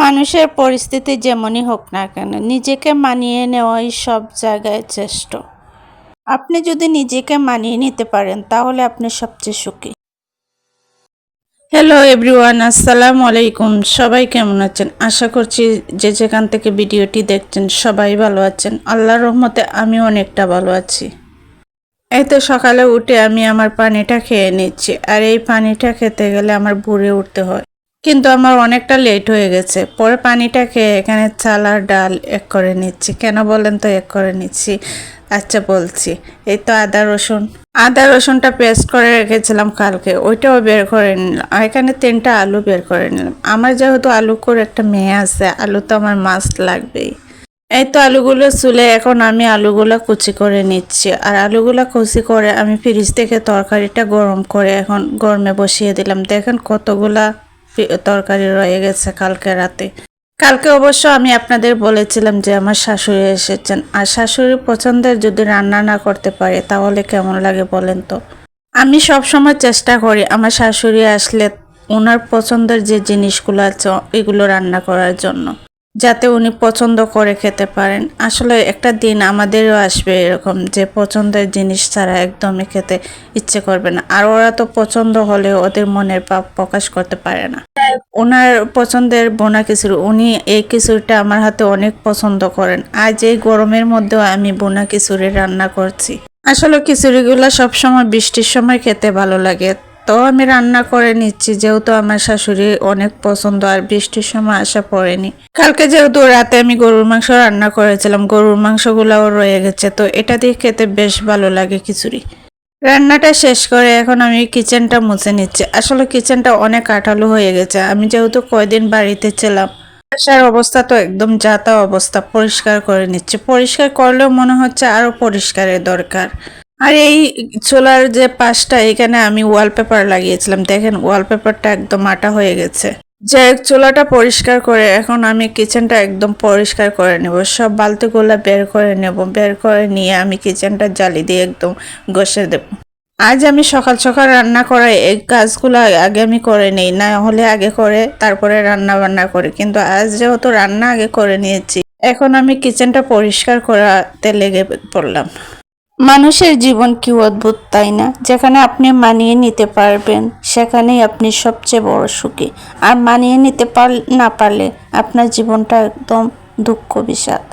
মানুষের পরিস্থিতি যেমনই হোক না কেন নিজেকে মানিয়ে নেওয়াই সব জায়গায় শ্রেষ্ঠ। আপনি যদি নিজেকে মানিয়ে নিতে পারেন তাহলে আপনি সবচেয়ে সুখী। হ্যালো এভরিওয়ান, আসসালামু আলাইকুম। সবাই কেমন আছেন? আশা করছি যে যেখান থেকে ভিডিওটি দেখছেন সবাই ভালো আছেন। আল্লাহর রহমতে আমি অনেকটা ভালো আছি। এই তো সকালে উঠে আমি আমার পানিটা খেয়ে নিচ্ছি, আর এই পানিটা খেতে গেলে আমার ভোরে উঠতে হয়, কিন্তু আমার অনেকটা লেট হয়ে গেছে। পরে পানিটা খেয়ে এখানে চাল আর ডাল এক করে নিচ্ছি। কেন বলেন তো এক করে নিচ্ছি? আচ্ছা বলছি। এই তো আদা রসুনটা পেস্ট করে রেখেছিলাম কালকে, ওইটাও বের করে নিলাম। আর এখানে 3টা আলু বের করে নিলাম। আমার যেহেতু আলু করে একটা মেয়ে আছে, আলু তো আমার মাস্ট লাগবেই। এই তো আলুগুলো চুলে এখন আমি আলুগুলো কুচি করে নিচ্ছি, আর আলুগুলো কুচি করে আমি ফ্রিজ থেকে তরকারিটা গরম করে এখন গরমে বসিয়ে দিলাম। দেখেন কতগুলা তরকারি রয়ে গেছে কালকে রাতে। কালকে অবশ্য আমি আপনাদের বলেছিলাম যে আমার শাশুড়ি এসেছেন, আর শাশুড়ির পছন্দের যদি রান্না না করতে পারে তাহলে কেমন লাগে বলেন তো। আমি সব সময় চেষ্টা করি আমার শাশুড়ি আসলে ওনার পছন্দের যে জিনিসগুলো আছে এগুলো রান্না করার জন্য, যাতে উনি পছন্দ করে খেতে পারেন। আসলে একটা দিন আমাদেরও আসবে এরকম যে পছন্দের জিনিস ছাড়া একদমই খেতে ইচ্ছে করবে না, আর ওরা তো পছন্দ হলে ওদের মনের ভাব প্রকাশ করতে পারে না। ওনার পছন্দের বোনা খিচুড়ি, উনি এই খিচুড়িটা আমার হাতে অনেক পছন্দ করেন। আজ এই গরমের মধ্যেও আমি বোনা খিচুড়ি রান্না করছি। আসলে খিচুড়িগুলো সবসময় বৃষ্টির সময় খেতে ভালো লাগে, তো আমি রান্না করে নিচ্ছি যেহেতু আমার শাশুড়ি অনেক পছন্দ, আর বৃষ্টির সময় আসা পড়েনি। কালকে যেহেতু রাতে আমি গরুর মাংস রান্না করেছিলাম, গরুর মাংসগুলাও রয়ে গেছে, তো এটা দিয়ে খেতে বেশ ভালো লাগে খিচুড়ি। রান্নাটা শেষ করে এখন আমি কিচেনটা মুছে নিচ্ছি। আসলে কিচেনটা অনেক আঠালো হয়ে গেছে। আমি যেহেতু কয়দিন বাড়িতে ছিলাম, বাসার অবস্থা তো একদম যাতা অবস্থা। পরিষ্কার করে নিচ্ছি, পরিষ্কার করলেও মনে হচ্ছে আরো পরিষ্কারের দরকার। আর এই চুলার যে পাশটা, এখানে আমি ওয়ালপেপার লাগিয়েছিলাম, দেখেন ওয়ালপেপারটা একদম আটা হয়ে গেছে। যে চুলাটা পরিষ্কার করে এখন আমি কিচেনটা একদম পরিষ্কার করে নেব। সব বালতিগুলো বের করে নেব, বের করে নিয়ে আমি কিচেনটা জালি দিয়ে একদম ঘষে দেব। আজ আমি সকাল সকাল রান্না করা এই কাজগুলো আগে আমি করে নেই, না হলে আগে করে তারপরে রান্না বান্না করি, কিন্তু আজ যেহেতু রান্না আগে করে নিয়েছি এখন আমি কিচেনটা পরিষ্কার করাতে লেগে পড়লাম। মানুষের জীবন কি অদ্ভুত, তাই না? যেখানে আপনি মানিয়ে নিতে পারবেন সেখানেই আপনি সবচেয়ে বড় সুখী, আর মানিয়ে নিতে না পারলে আপনার জীবনটা একদম দুঃখ বিষাদ।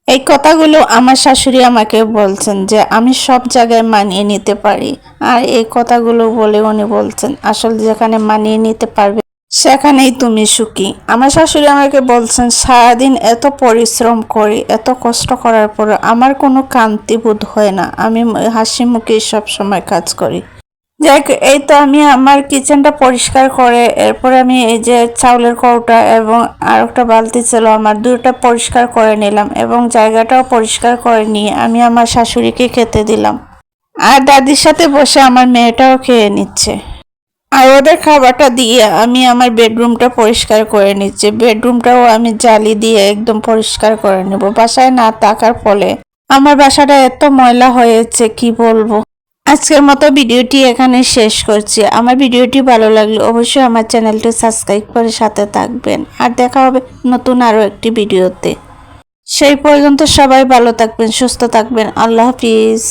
এই কথাগুলো আমার শাশুড়ি আমাকে বলছেন যে আমি সব জায়গায় মানিয়ে নিতে পারি, আর এই কথাগুলো বলে উনি বলছেন আসলে যেখানে মানিয়ে নিতে পারবে সেখানেই তুমি সুখী। আমার শাশুড়ি আমাকে বলছেন সারাদিন এত পরিশ্রম করি, এত কষ্ট করার পর আমার কোনো ক্লান্তি বোধ হয় না, আমি হাসি মুখে সব সময় কাজ করি। যাক, এই তো আমি আমার কিচেনটা পরিষ্কার করে এরপরে আমি এই যে চাউলের কৌটা এবং আর একটা বালতি ছিল আমার, দুটো পরিষ্কার করে নিলাম এবং জায়গাটাও পরিষ্কার করে নিয়ে আমি আমার শাশুড়িকে খেতে দিলাম। আর দাদির সাথে বসে আমার মেয়েটাও খেয়ে নিচ্ছে। আর ওদের খাবারটা দিয়ে আমি আমার বেডরুমটা পরিষ্কার করে নিচ্ছি। বেডরুমটাও আমি জালি দিয়ে একদম পরিষ্কার করে নেব। বাসায় না থাকার ফলে আমার বাসাটা এত ময়লা হয়েছে কি বলবো। আজকের মতো ভিডিওটি এখানে শেষ করছি। আমার ভিডিওটি ভালো লাগলে অবশ্যই আমার চ্যানেলটি সাবস্ক্রাইব করে সাথে থাকবেন, আর দেখা হবে নতুন আরও একটি ভিডিওতে। সেই পর্যন্ত সবাই ভালো থাকবেন, সুস্থ থাকবেন। আল্লাহ হাফিজ।